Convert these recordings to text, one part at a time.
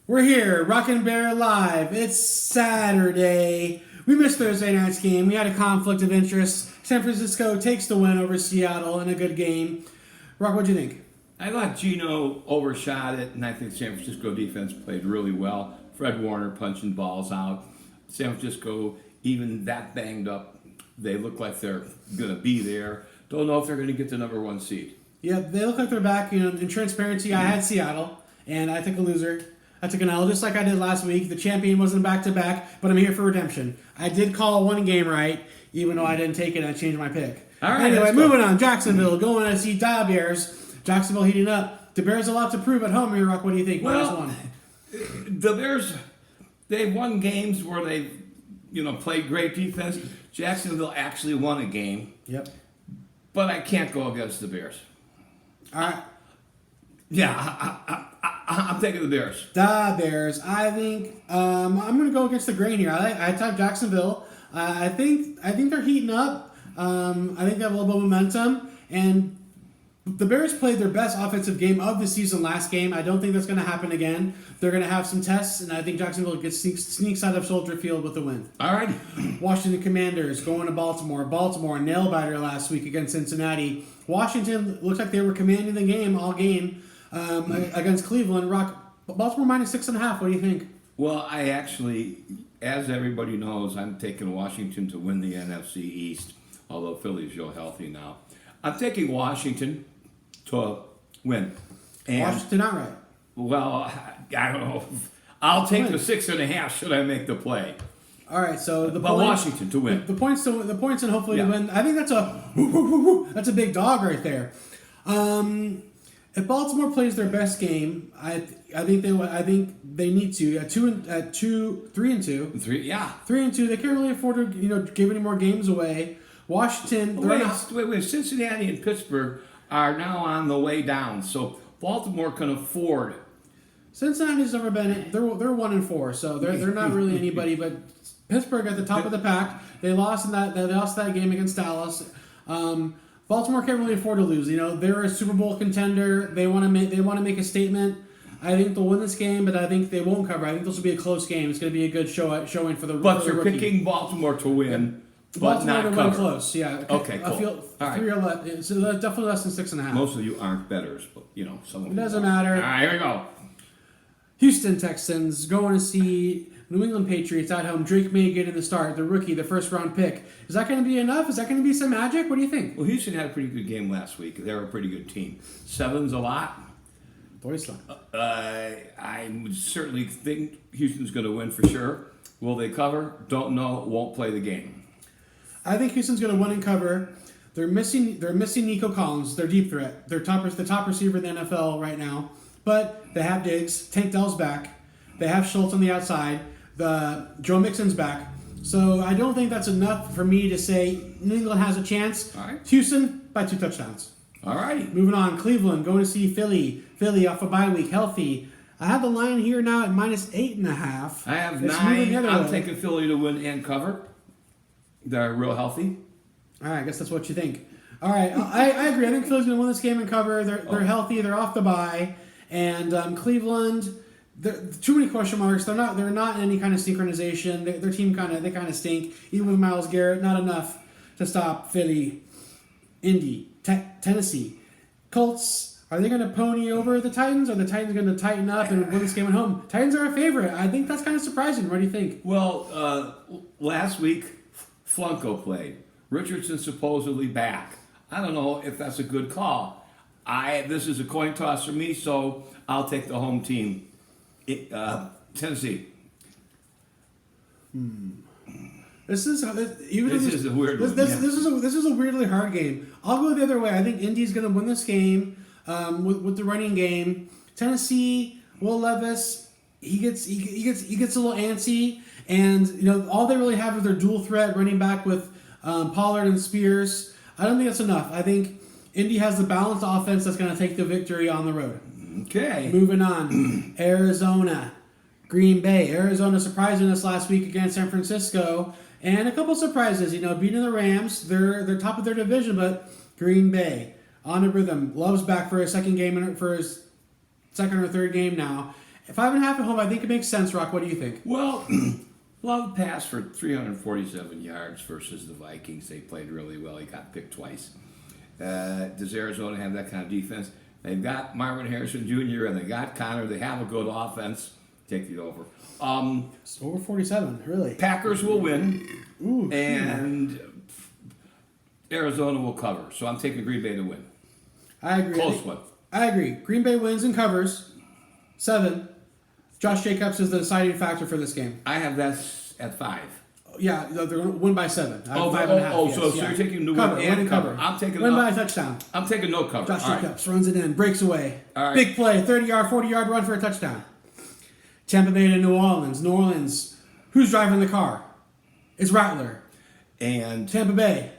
We're here, Rockin' Bear Live. It's Saturday. We missed Thursday night's game. We had a conflict of interest. San Francisco takes the win over Seattle in a good game. Rock, what'd you think? I thought Gino overshot it, and I think San Francisco defense played really well. Fred Warner punching balls out. San Francisco, even that banged up, they look like they're going to be there. Don't know if they're going to get the number one seed. Yeah, they look like they're back. In transparency, I had Seattle, and I took a loser. I took an L just like I did last week. The champion wasn't back-to-back, but I'm here for redemption. I did call one game right, even though I didn't take it. I changed my pick. All right. Anyway, moving on. Jacksonville going to see the Bears. Jacksonville heating up. The Bears a lot to prove at home here, Rock. What do you think? Well, the Bears, they've won games where they've played great defense. Jacksonville actually won a game. Yep. But I can't go against the Bears. All right. Yeah, I'm taking the Bears. The Bears. I think I'm going to go against the grain here. I type Jacksonville. I think they're heating up. I think they have a little bit of momentum. And the Bears played their best offensive game of the season last game. I don't think that's going to happen again. They're going to have some tests, and I think Jacksonville sneaks out of Soldier Field with the win. All right. Washington Commanders going to Baltimore. Baltimore nail-biter last week against Cincinnati. Washington looks like they were commanding the game all game against Cleveland. Rock, Baltimore minus 6.5. What do you think? Well, I actually, as everybody knows, I'm taking Washington to win the NFC East, although Philly's real healthy now. I'm taking Washington to win. And, Washington outright. Well, I don't know. I'll take the 6.5 should I make the play. All right, so Washington to win. The points and hopefully to win. I think that's a bbig dog right there. If Baltimore plays their best game, I think they need to at 3-2. 3-2. They can't really afford to give any more games away. Washington. Wait. Cincinnati and Pittsburgh are now on the way down, so Baltimore can afford. Cincinnati's never been. They're 1-4, so they're not really anybody. But Pittsburgh at the top of the pack. They lost that game against Dallas. Baltimore can't really afford to lose. They're a Super Bowl contender. They want to make a statement. I think they'll win this game, but I think they won't cover. I think this will be a close game. It's going to be a good showing for the. But you're picking Baltimore to win. But Baltimore not to cover. win close, yeah. Okay, cool. I feel all right. 3 or less. So that's definitely less than 6.5. Most of you aren't bettors, but some of It you doesn't are. matter. All right, here we go. Houston Texans going to see New England Patriots at home. Drake May getting the start, the rookie, the first round pick. Is that going to be enough? Is that going to be some magic? What do you think? Well, Houston had a pretty good game last week. They're a pretty good team. 7's a lot. I would certainly think Houston's going to win for sure. Will they cover? Don't know. Won't play the game. I think Houston's going to win and cover. They're missing Nico Collins, their deep threat. They're the top receiver in the NFL right now. But they have Diggs. Tank Dell's back. They have Schultz on the outside. Joe Mixon's back. So I don't think that's enough for me to say New England has a chance. All right. Houston by 2 touchdowns. All right. Moving on. Cleveland going to see Philly. Philly off a bye week, healthy. I have the line here now at minus 8.5. I have It's moving 9. the other I'm way. taking Philly to win and cover. They're real healthy. All right, I guess that's what you think. All right, I agree. I think Philly's going to win this game and cover. They're healthy. They're off the bye, and Cleveland. Too many question marks. They're not in any kind of synchronization. Their team kind of stink. Even with Myles Garrett, not enough to stop Philly, Indy, Tennessee, Colts. Are they going to pony over the Titans? Are the Titans going to tighten up and win this game at home? Titans are a favorite. I think that's kind of surprising. What do you think? Well, last week, Flunko played. Richardson supposedly back. I don't know if that's a good call. This is a coin toss for me, so I'll take the home team. Tennessee. This is a weird one. This is a weirdly hard game. I'll go the other way. I think Indy's going to win this game with the running game. Tennessee, Will Levis, he gets a little antsy, and all they really have is their dual threat running back with Pollard and Spears. I don't think that's enough. I think Indy has the balanced offense that's going to take the victory on the road. Okay. Moving on. Arizona. Green Bay. Arizona surprising us last week against San Francisco. And a couple surprises. Beating the Rams. They're top of their division, but Green Bay on a rhythm. Love's back for his second or third game now. At 5.5 at home, I think it makes sense, Rock. What do you think? Well, Love passed for 347 yards versus the Vikings. They played really well. He got picked twice. Does Arizona have that kind of defense? They've got Marvin Harrison Jr. and they got Connor. They have a good offense. Take the over. It's over 47, really. Packers will win, Ooh, and Arizona will cover. So I'm taking Green Bay to win. I agree. Close one. I agree. Green Bay wins and covers 7. Josh Jacobs is the deciding factor for this game. I have that at 5. Yeah, they're going to win by 7. I have 5.5. So you're taking the cover, win and cover. I'm taking win by a touchdown. I'm taking no cover. Josh All Jacobs runs it in, breaks away. All right. Big play, 30-yard, 40-yard run for a touchdown. Tampa Bay to New Orleans. New Orleans, who's driving the car? It's Rattler. And Tampa Bay,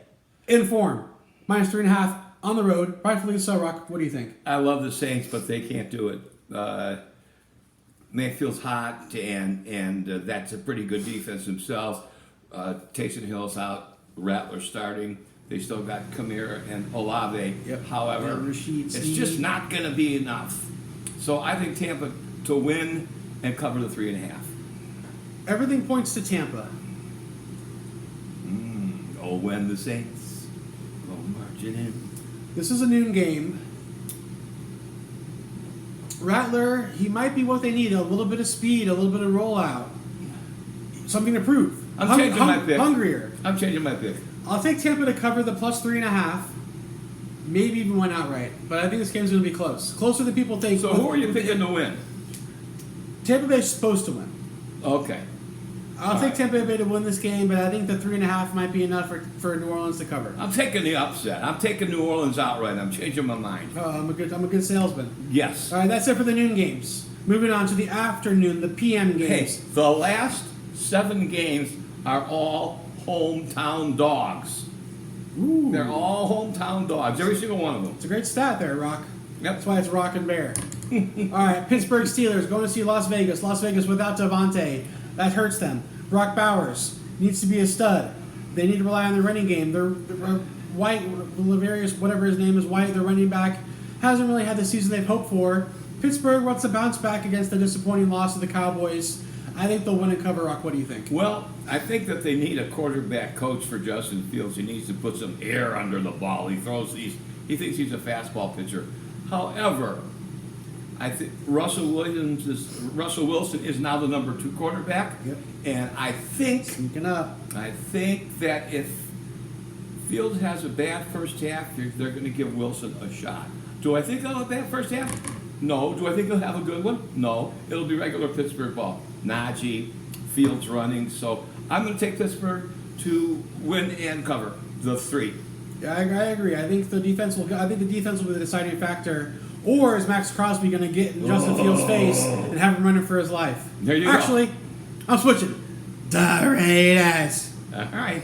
in form, -3.5 on the road. Rightfully so, Rock. What do you think? I love the Saints, but they can't do it. Mayfield's hot, and that's a pretty good defense themselves. Taysom Hill's out. Rattler starting. They still got Kamara and Olave. Yep. However, Yeah, Rashid it's Sneed. just not going to be enough. So I think Tampa to win and cover the 3.5. Everything points to Tampa. Oh, when the Saints go marching in. This is a noon game. Rattler, he might be what they need. A little bit of speed, a little bit of rollout. Something to prove. I'm changing my pick. Hungrier. I'm changing my pick. I'll take Tampa to cover the +3.5. Maybe even win outright. But I think this game's going to be close. Closer than people think. So who are you picking to win? Tampa Bay's supposed to win. Okay. I'll take Tampa Bay to win this game, but I think the 3.5 might be enough for New Orleans to cover. I'm taking the upset. I'm taking New Orleans outright. I'm changing my mind. Oh, I'm a good salesman. Yes. All right, that's it for the noon games. Moving on to the afternoon, the PM Hey, games. the last 7 games are all hometown dogs. Ooh, They're all hometown dogs. Every single one of them. it's a great stat there, Rock. Yep. That's why it's Rock and Bear. All right, Pittsburgh Steelers going to see Las Vegas. Las Vegas without Devontae. That hurts them. Brock Bowers needs to be a stud. They need to rely on the running game. They're White, Lavarius, whatever his name is, White, their running back, hasn't really had the season they've hoped for. Pittsburgh wants to bounce back against the disappointing loss to the Cowboys. I think they'll win and cover, Rock. What do you think? Well, I think that they need a quarterback coach for Justin Fields. He needs to put some air under the ball. He thinks he's a fastball pitcher. However, I think Russell Wilson is now the number 2 quarterback. Yep. And I think Sneaking up. that if Fields has a bad first half, they're going to give Wilson a shot. Do I think he'll have a bad first half? No. Do I think he'll have a good one? No. It'll be regular Pittsburgh ball. Najee, Fields running. So I'm going to take Pittsburgh to win and cover the 3. Yeah, I agree. I think the defense will be the deciding factor. Or is Max Crosby going to get in Justin Fields' face and have him running for his life? There you go. Actually, I'm switching. The Raiders. All right.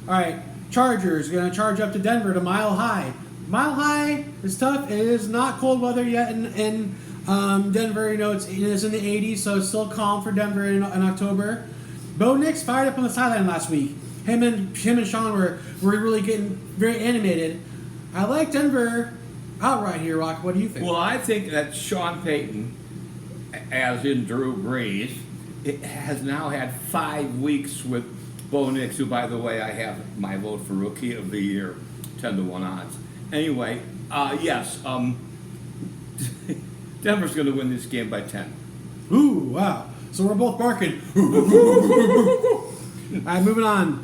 All right. Chargers going to charge up to Denver to Mile High. Mile High is tough. It is not cold weather yet in Denver. You know, it's in the 80s, so it's still calm for Denver in October. Bo Nix fired up on the sideline last week. Him and Sean were really getting very animated. I like Denver outright here, Rock. What do you think? Well, I think that Sean Payton, as in Drew Brees, has now had 5 weeks with Bo Nix, who, by the way, I have my vote for Rookie of the Year, 10-1 odds. Anyway, yes, Denver's going to win this game by 10. Ooh, wow. So we're both barking. All right, moving on.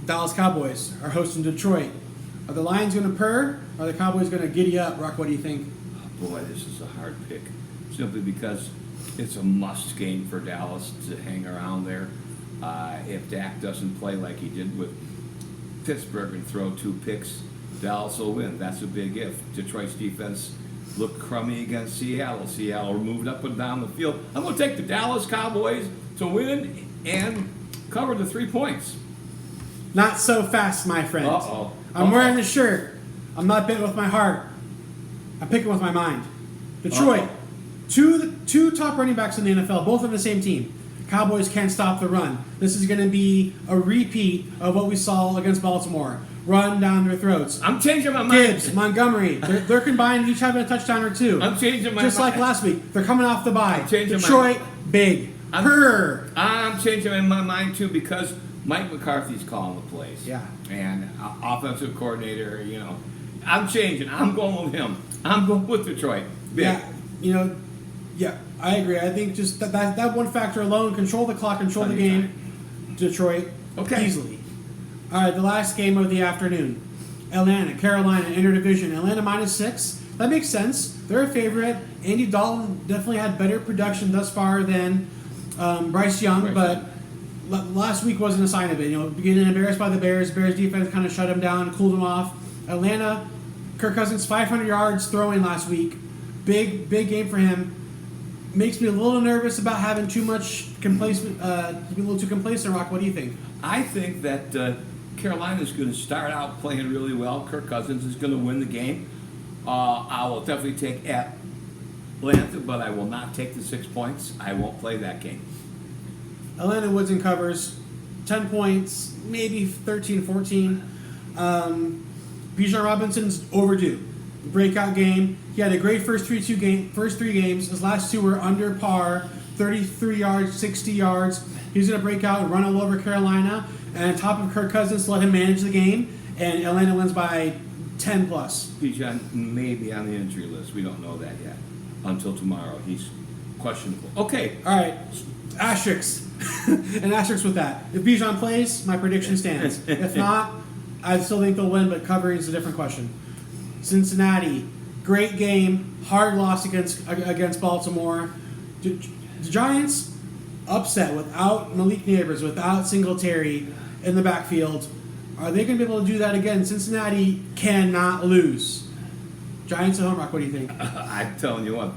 Dallas Cowboys are hosting Detroit. Are the Lions going to purr? Or are the Cowboys going to giddy up? Rock, what do you think? Oh, boy, this is a hard pick. Simply because it's a must game for Dallas to hang around there. If Dak doesn't play like he did with Pittsburgh and throw 2 picks, Dallas will win. That's a big if. Detroit's defense looked crummy against Seattle. Seattle moved up and down the field. I'm going to take the Dallas Cowboys to win and cover the 3 points. Not so fast, my friend. Uh-oh. I'm wearing the shirt. I'm not betting with my heart. I'm picking with my mind. Detroit, two top running backs in the NFL, both on the same team. Cowboys can't stop the run. This is going to be a repeat of what we saw against Baltimore. run down their throats. I'm changing my mind. Gibbs, Montgomery, they're combined, each having a touchdown or two. I'm changing my Just mind. like last week, they're coming off the bye. changing my Detroit, big. I'm changing my mind too because Mike McCarthy's calling the plays. Yeah. And offensive coordinator, I'm changing. I'm going with him. I'm going with Detroit. Big. Yeah, yeah, I agree. I think just that one factor alone, control the clock, control the game. Detroit, easily. All right, the last game of the afternoon. Atlanta, Carolina, interdivision. Atlanta -6. That makes sense. They're a favorite. Andy Dalton definitely had better production thus far than Bryce Young, but last week wasn't a sign of it. Getting embarrassed by the Bears. Bears defense kind of shut him down, cooled him off. Atlanta, Kirk Cousins, 500 yards throwing last week. Big game for him. Makes me a little nervous about having too much complacent, a little too complacent, Rock. What do you think? I think that Carolina's going to start out playing really well. Kirk Cousins is going to win the game. I will definitely take Atlanta, but I will not take the 6 points. I won't play that game. Atlanta wins and covers. 10 points, maybe 13, 14. Bijan Robinson's overdue. Breakout game. He had a great first three games. His last two were under par, 33 yards, 60 yards. He's going to break out and run all over Carolina. And on top of Kirk Cousins, let him manage the game. And Atlanta wins by 10 plus. Bijan may be on the injury list. We don't know that yet until tomorrow. He's questionable. Okay. All right. Asterisks. And asterisks with that. If Bijan plays, my prediction stands. If not, I still think they'll win, but covering is a different question. Cincinnati, great game, hard loss against Baltimore. The Giants upset without Malik Neighbors, without Singletary in the backfield. Are they going to be able to do that again? Cincinnati cannot lose. Giants at home, Rock, what do you think? I'm telling you what,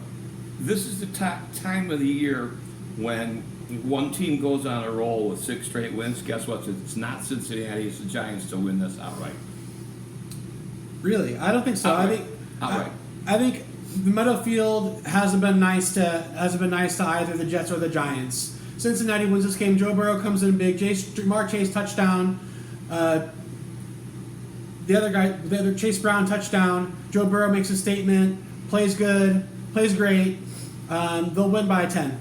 this is the time of the year when one team goes on a roll with 6 straight wins. Guess what? It's not Cincinnati, it's the Giants to win this outright. Really? I don't think so. Outright. I think the Meadowfield hasn't been nice to either the Jets or the Giants. Cincinnati wins this game. Joe Burrow comes in big. Jamar Chase touchdown. The other Chase Brown touchdown. Joe Burrow makes a statement. Plays good. Plays great. They'll win by 10.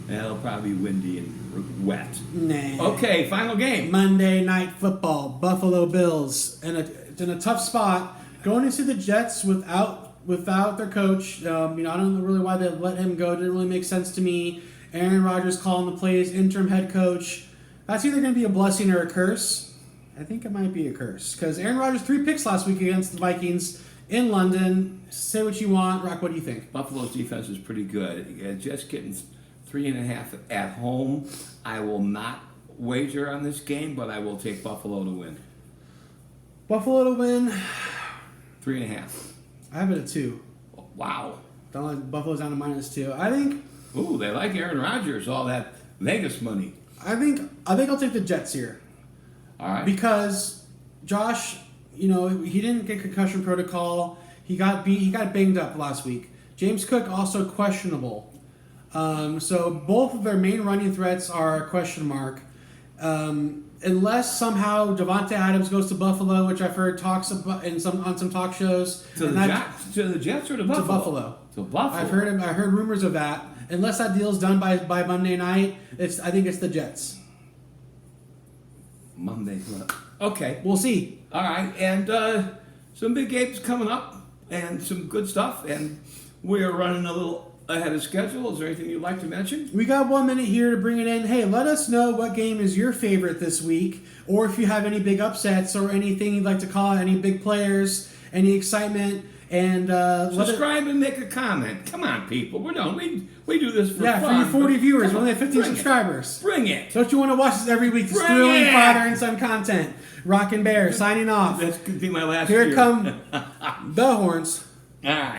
And it'll probably be windy and wet. Nah. Okay, final game. Monday Night Football. Buffalo Bills. And it's in a tough spot. Going into the Jets without their coach. I don't know really why they let him go. It didn't really make sense to me. Aaron Rodgers calling the plays. Interim head coach. That's either going to be a blessing or a curse. I think it might be a curse. Because Aaron Rodgers, 3 picks last week against the Vikings in London. Say what you want. Rock, what do you think? Buffalo's defense is pretty good. Just getting 3.5 at home. I will not wager on this game, but I will take Buffalo to win. Buffalo to win. 3.5. I have it at 2. Wow. Buffalo's down to -2. I think. Ooh, they like Aaron Rodgers. All that Vegas money. I think I'll take the Jets here. All right. Because Josh, he didn't get concussion protocol. He got banged up last week. James Cook also questionable. So both of their main running threats are a question mark. Unless somehow Devontae Adams goes to Buffalo, which I've heard talks about on some talk shows. To the Jets or to Buffalo? To Buffalo. To Buffalo. I heard rumors of that. Unless that deal's done by Monday night, I think it's the Jets. Monday. Okay. We'll see. All right. And some big games coming up and some good stuff. And we are running a little ahead of schedule. Is there anything you'd like to mention? We got 1 minute here to bring it in. Hey, let us know what game is your favorite this week, or if you have any big upsets or anything you'd like to call out, any big players, any excitement, and subscribe and make a comment. Come on, people. We're done. We do this for fun. For your 40 viewers. We only have 15 subscribers. Bring it. Don't you want to watch this every week? This thrilling father and son content. Rock and Behr signing off. That's going to be my last Here year. come the horns. All right.